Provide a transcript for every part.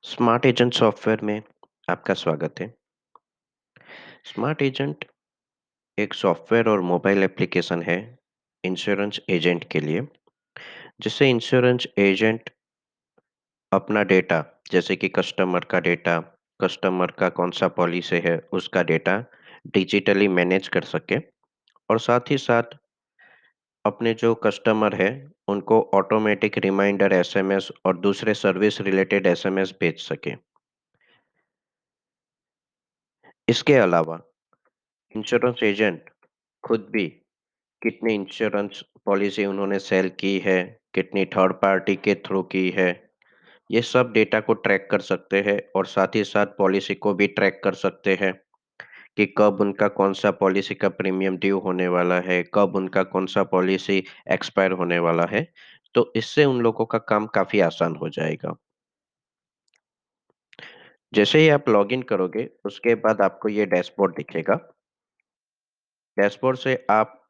Smart agent software में आपका स्वागत है। स्मार्ट एजेंट एक सॉफ्टवेयर और मोबाइल एप्लीकेशन है इंश्योरेंस एजेंट के लिए, जिससे इंश्योरेंस एजेंट अपना डेटा जैसे कि कस्टमर का कौन-सा पॉलिसी है, उसका डेटा डिजिटली मैनेज कर सके और साथ ही साथ अपने जो कस्टमर है, उनको ऑटोमेटिक रिमाइंडर एसएमएस और दूसरे सर्विस रिलेटेड एसएमएस भेज सके। इसके अलावा इंश्योरेंस एजेंट खुद भी कितनी इंश्योरेंस पॉलिसी उन्होंने सेल की है, कितनी थर्ड पार्टी के थ्रू की है, ये सब डेटा को ट्रैक कर सकते हैं और साथ ही साथ पॉलिसी को भी ट्रैक कर सकते हैं कि कब उनका कौन-सा पॉलिसी का प्रीमियम ड्यू होने वाला है, कब उनका कौन-सा पॉलिसी एक्सपायर होने वाला है। तो इससे उन लोगों का काम काफ़ी आसान हो जाएगा। जैसे ही आप लॉगिन करोगे, उसके बाद आपको ये डैशबोर्ड दिखेगा। डैशबोर्ड से आप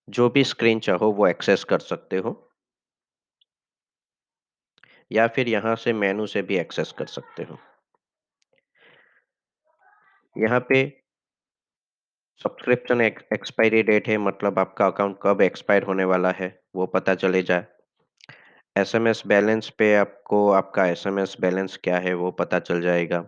जो भी स्क्रीन चाहो वो एक्सेस कर सकते हो या फिर यहाँ से मेनू से भी एक्सेस कर सकते हो। यहाँ पे सब्सक्रिप्शन एक्सपायरी डेट है, मतलब आपका अकाउंट कब एक्सपायर होने वाला है, वो पता चले जाए। एसएमएस बैलेंस पे आपको आपका एसएमएस बैलेंस क्या है, वो पता चल जाएगा।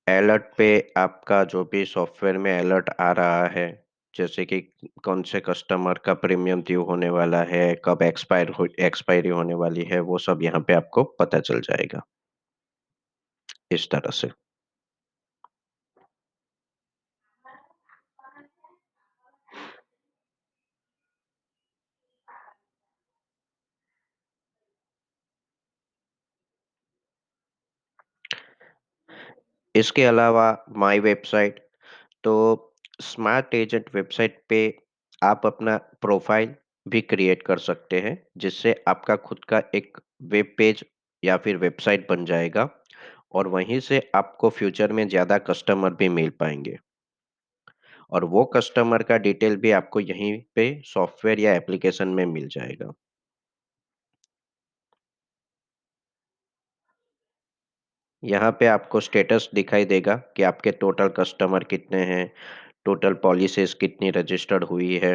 अलर्ट पे आपका जो भी सॉफ्टवेयर में अलर्ट आ रहा है, जैसे कि कौन से कस्टमर का प्रीमियम ड्यू होने वाला है, कब एक्सपायरी होने वाली है, वो सब यहाँ पे आपको पता चल जाएगा, इस तरह से। इसके अलावा माय वेबसाइट, तो स्मार्ट एजेंट वेबसाइट पे आप अपना प्रोफाइल भी क्रिएट कर सकते हैं, जिससे आपका खुद का एक वेब पेज या फिर वेबसाइट बन जाएगा और वहीं से आपको फ्यूचर में ज़्यादा कस्टमर भी मिल पाएँगे और वो कस्टमर का डिटेल भी आपको यहीं पे सॉफ्टवेयर या एप्लीकेशन में मिल जाएगा। यहाँ पे आपको स्टेटस दिखाई देगा कि आपके टोटल कस्टमर कितने हैं, टोटल पॉलिसीज़ कितनी रजिस्टर्ड हुई है,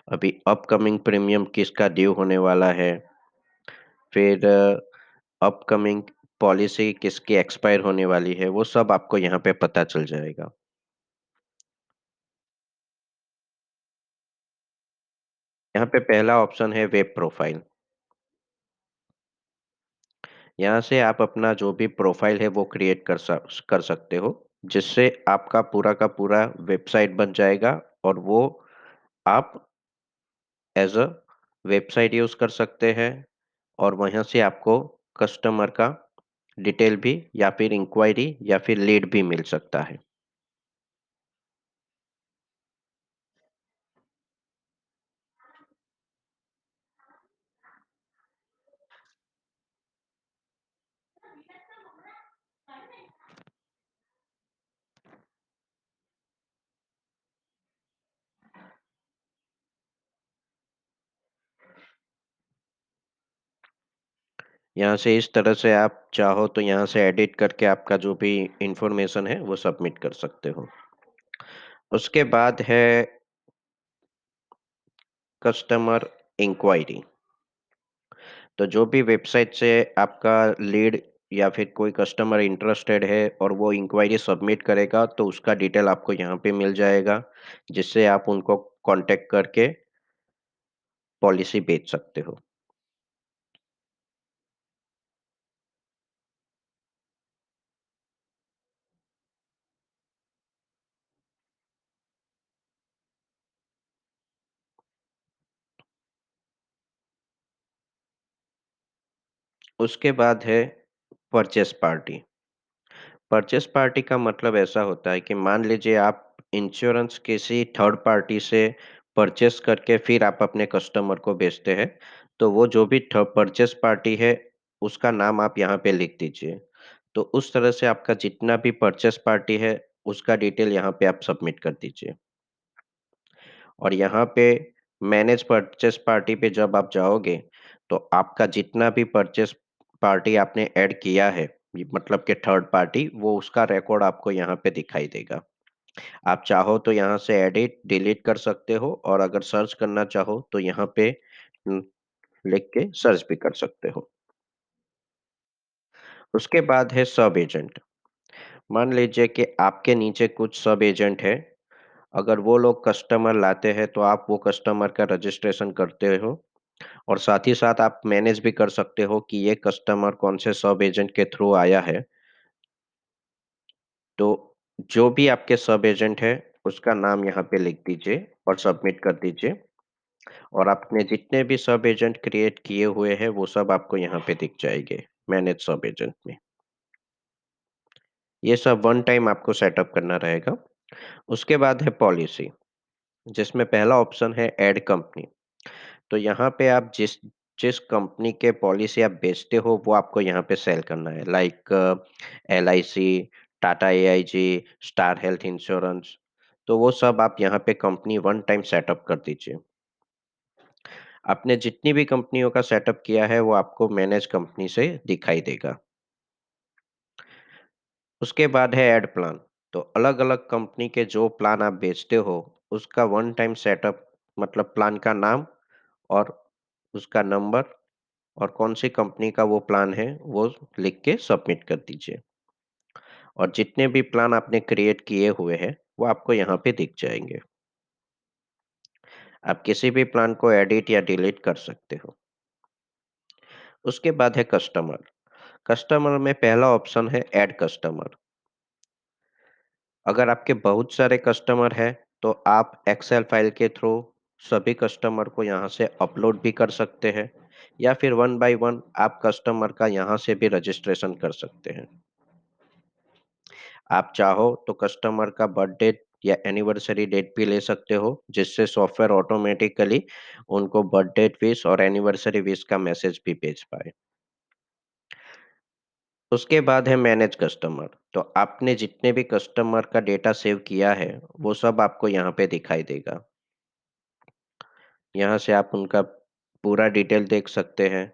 अभी अपकमिंग प्रीमियम किसका ड्यू होने वाला है, फिर अपकमिंग पॉलिसी किसकी एक्सपायर होने वाली है, वो सब आपको यहाँ पे पता चल जाएगा। यहाँ पे पहला ऑप्शन है वेब प्रोफाइल। यहाँ से आप अपना जो भी प्रोफाइल है वो क्रिएट कर सकते हो, जिससे आपका पूरा का पूरा वेबसाइट बन जाएगा और वो आप एज़ अ वेबसाइट यूज़ कर सकते हैं और वहाँ से आपको कस्टमर का डिटेल भी या फिर इंक्वायरी या फिर लीड भी मिल सकता है। यहाँ से इस तरह से आप चाहो तो यहाँ से एडिट करके आपका जो भी इंफॉर्मेशन है वो सबमिट कर सकते हो। उसके बाद है कस्टमर इंक्वायरी। तो जो भी वेबसाइट से आपका लीड या फिर कोई कस्टमर इंटरेस्टेड है और वो इंक्वायरी सबमिट करेगा, तो उसका डिटेल आपको यहाँ पे मिल जाएगा, जिससे आप उनको कॉन्टैक्ट करके पॉलिसी बेच सकते हो। उसके बाद है परचेस पार्टी। परचेस पार्टी का मतलब ऐसा होता है कि मान लीजिए आप इंश्योरेंस किसी थर्ड पार्टी से परचेस करके फिर आप अपने कस्टमर को बेचते हैं, तो वो जो भी थ परचेस पार्टी है, उसका नाम आप यहाँ पे लिख दीजिए। तो उस तरह से आपका जितना भी परचेस पार्टी है, उसका डिटेल यहाँ पे आप सबमिट कर दीजिए। और यहाँ पे मैनेज परचेस पार्टी पे जब आप जाओगे, तो आपका जितना भी परचेस पार्टी आपने ऐड किया है, ये मतलब कि थर्ड पार्टी, वो उसका रिकॉर्ड आपको यहाँ पे दिखाई देगा। आप चाहो तो यहाँ से एडिट, डिलीट कर सकते हो और अगर सर्च करना चाहो तो यहाँ पे लिख के सर्च भी कर सकते हो। उसके बाद है सब एजेंट। मान लीजिए कि आपके नीचे कुछ सब एजेंट है। अगर वो लोग कस्टमर लाते हैं तो आप वो कस्टमर का रजिस्ट्रेशन करते हो और साथ ही साथ आप मैनेज भी कर सकते हो कि ये कस्टमर कौन से सब एजेंट के थ्रू आया है। तो जो भी आपके सब एजेंट है उसका नाम यहाँ पे लिख दीजिए और सबमिट कर दीजिए और आपने जितने भी सब एजेंट क्रिएट किए हुए हैं वो सब आपको यहाँ पे दिख जाएंगे मैनेज सब एजेंट में। ये सब वन टाइम आपको सेटअप करना रहेगा। उसके बाद है पॉलिसी, जिसमें पहला ऑप्शन है ऐड कंपनी। तो यहाँ पे आप जिस जिस कंपनी के पॉलिसी आप बेचते हो वो आपको यहाँ पे सेल करना है, like LIC, Tata AIG, star health insurance. तो वो सब आप यहाँ पे कंपनी वन टाइम सेटअप कर दीजिए। आपने जितनी भी कंपनियों का सेटअप किया है वो आपको मैनेज कंपनी से दिखाई देगा। उसके बाद है ऐड प्लान। तो अलग-अलग कंपनी के जो प्लान आप बेचते हो उसका वन टाइम सेटअप, मतलब प्लान का नाम और उसका नंबर और कौन-सी कंपनी का वो प्लान है, वो लिख के सबमिट कर दीजिए। और जितने भी प्लान आपने क्रिएट किए हुए हैं, वो आपको यहाँ पे दिख जाएँगे। आप किसी भी प्लान को एडिट या डिलीट कर सकते हो। उसके बाद है कस्टमर। कस्टमर में पहला ऑप्शन है ऐड कस्टमर। अगर आपके बहुत सारे कस्टमर हैं, तो आप एक्सेल फाइल के थ्रू सभी कस्टमर को यहाँ से अपलोड भी कर सकते हैं या फिर वन बाय वन आप कस्टमर का यहाँ से भी रजिस्ट्रेशन कर सकते हैं। आप चाहो तो कस्टमर का बर्थ डेट या एनिवर्सरी डेट भी ले सकते हो, जिससे सॉफ्टवेयर ऑटोमेटिकली उनको बर्थ डेट विश और एनिवर्सरी विश का मैसेज भी भेज पाए। उसके बाद है मैनेज कस्टमर। तो आपने जितने भी कस्टमर का डेटा सेव किया है, वो सब आपको यहाँ पे दिखाई देगा। यहाँ से आप उनका पूरा डिटेल देख सकते हैं।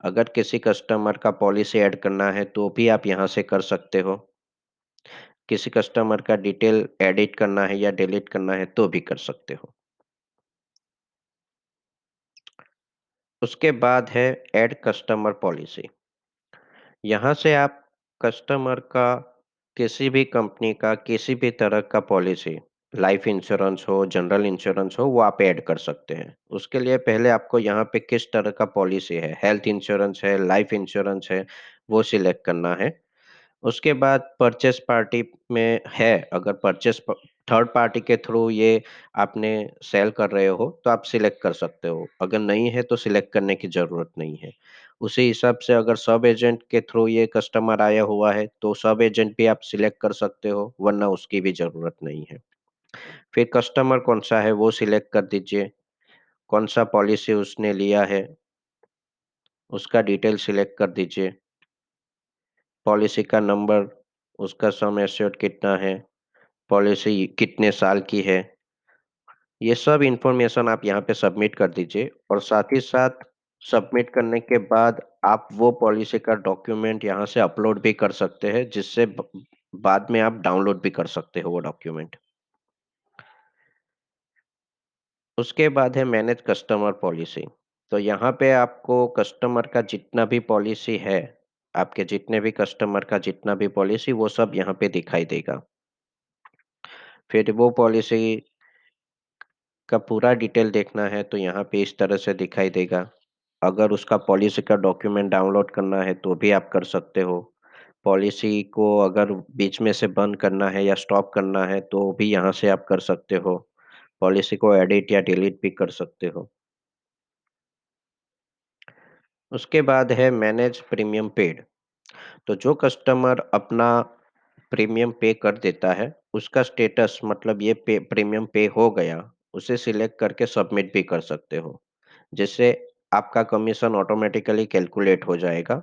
अगर किसी कस्टमर का पॉलिसी ऐड करना है तो भी आप यहाँ से कर सकते हो। किसी कस्टमर का डिटेल एडिट करना है या डिलीट करना है तो भी कर सकते हो। उसके बाद है ऐड कस्टमर पॉलिसी। यहाँ से आप कस्टमर का किसी भी कंपनी का किसी भी तरह का पॉलिसी, लाइफ इंश्योरेंस हो, जनरल इंश्योरेंस हो, वो आप ऐड कर सकते हैं। उसके लिए पहले आपको यहाँ पे किस तरह का पॉलिसी है, हेल्थ इंश्योरेंस है, लाइफ इंश्योरेंस है, वो सिलेक्ट करना है। उसके बाद परचेस पार्टी में है, अगर परचेस थर्ड पार्टी के थ्रू ये आपने सेल कर रहे हो तो आप सिलेक्ट कर सकते हो, अगर नहीं है तो सिलेक्ट करने की जरूरत नहीं है। उसी हिसाब से अगर सब एजेंट के थ्रू ये कस्टमर आया हुआ है तो सब एजेंट भी आप सिलेक्ट कर सकते हो, वरना उसकी भी जरूरत नहीं है। फिर कस्टमर कौन सा है वो सिलेक्ट कर दीजिए, कौन सा पॉलिसी उसने लिया है उसका डिटेल सिलेक्ट कर दीजिए, पॉलिसी का नंबर, उसका सम एश्योर्ड कितना है, पॉलिसी कितने साल की है, ये सब इन्फॉर्मेशन आप यहाँ पे सबमिट कर दीजिए और साथ ही साथ सबमिट करने के बाद आप वो पॉलिसी का डॉक्यूमेंट यहाँ से अपलोड भी कर सकते हैं, जिससे बाद में आप डाउनलोड भी कर सकते हो वो डॉक्यूमेंट। उसके बाद है मैनेज कस्टमर पॉलिसी। तो यहाँ पे आपको कस्टमर का जितना भी पॉलिसी है, आपके जितने भी कस्टमर का जितना भी पॉलिसी, वो सब यहाँ पे दिखाई देगा। फिर वो पॉलिसी का पूरा डिटेल देखना है तो यहाँ पे इस तरह से दिखाई देगा। अगर उसका पॉलिसी का डॉक्यूमेंट डाउनलोड करना है तो भी आप कर सकते हो। पॉलिसी को अगर बीच में से बंद करना है या स्टॉप करना है तो भी यहाँ से आप कर सकते हो। पॉलिसी को एडिट या डिलीट भी कर सकते हो। उसके बाद है मैनेज प्रीमियम पेड। तो जो कस्टमर अपना प्रीमियम पे कर देता है, उसका स्टेटस, मतलब ये पे प्रीमियम पे हो गया, उसे सिलेक्ट करके सबमिट भी कर सकते हो। जिससे आपका कमीशन ऑटोमेटिकली कैलकुलेट हो जाएगा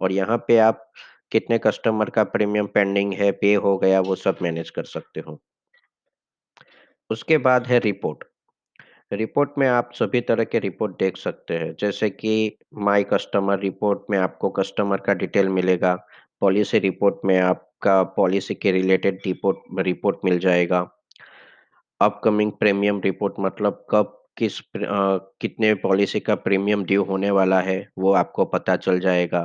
और यहाँ पे आप कितने कस्टमर का प्रीमियम पेंडिंग है, पे हो गया, वो सब मैनेज कर सकते हो। उसके बाद है रिपोर्ट। रिपोर्ट में आप सभी तरह के रिपोर्ट देख सकते हैं, जैसे कि माय कस्टमर रिपोर्ट में आपको कस्टमर का डिटेल मिलेगा, पॉलिसी रिपोर्ट में आपका पॉलिसी के रिलेटेड रिपोर्ट रिपोर्ट मिल जाएगा, अपकमिंग प्रीमियम रिपोर्ट मतलब कब कितने पॉलिसी का प्रीमियम ड्यू होने वाला है, वो आपको पता चल जाएगा।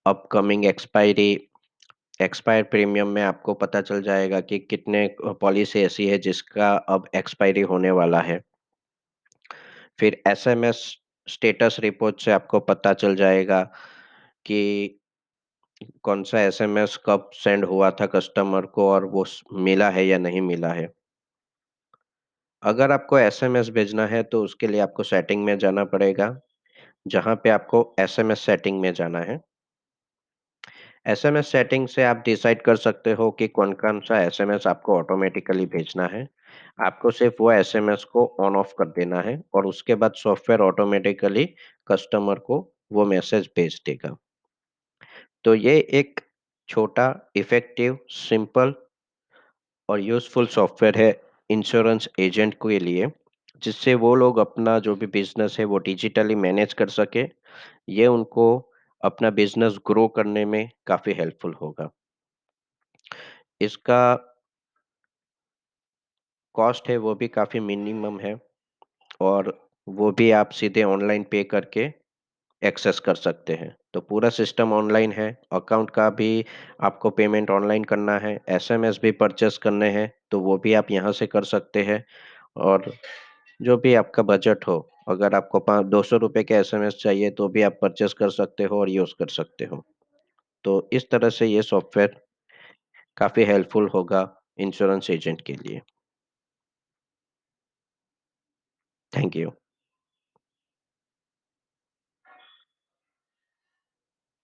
अपकमिंग एक्सपायर प्रीमियम में आपको पता चल जाएगा कि कितने पॉलिसी ऐसी है जिसका अब एक्सपायरी होने वाला है। फिर एसएमएस स्टेटस रिपोर्ट से आपको पता चल जाएगा कि कौन-सा एसएमएस कब सेंड हुआ था कस्टमर को और वो मिला है या नहीं मिला है। अगर आपको एसएमएस भेजना है तो उसके लिए आपको सेटिंग में जाना पड़ेगा, जहाँ पे आपको एसएमएस सेटिंग में जाना है। एसएमएस सेटिंग से आप डिसाइड कर सकते हो कि कौन-कौन सा एसएमएस आपको ऑटोमैटिकली भेजना है। आपको सिर्फ़ वो एसएमएस को ऑन ऑफ कर देना है और उसके बाद सॉफ्टवेयर ऑटोमैटिकली कस्टमर को वो मैसेज भेज देगा। तो ये एक छोटा, इफ़ेक्टिव, सिंपल और यूज़फुल सॉफ्टवेयर है इंश्योरेंस एजेंट के लिए, जिससे वो लोग अपना जो भी बिज़नेस है वो डिजिटली मैनेज कर सकें। ये उनको अपना बिज़नेस ग्रो करने में काफ़ी हेल्पफुल होगा। इसका कॉस्ट है वो भी काफ़ी मिनिमम है और वो भी आप सीधे ऑनलाइन पे करके एक्सेस कर सकते हैं। तो पूरा सिस्टम ऑनलाइन है, अकाउंट का भी आपको पेमेंट ऑनलाइन करना है, एसएमएस भी परचेज़ करने हैं, तो वो भी आप यहाँ से कर सकते हैं और जो भी आपका बजट हो, अगर आपको पा ₹200 के एसएमएस चाहिए तो भी आप परचेज़ कर सकते हो और यूज़ कर सकते हो। तो इस तरह से ये सॉफ्टवेयर काफ़ी हेल्पफुल होगा इंश्योरेंस एजेंट के लिए। Thank you.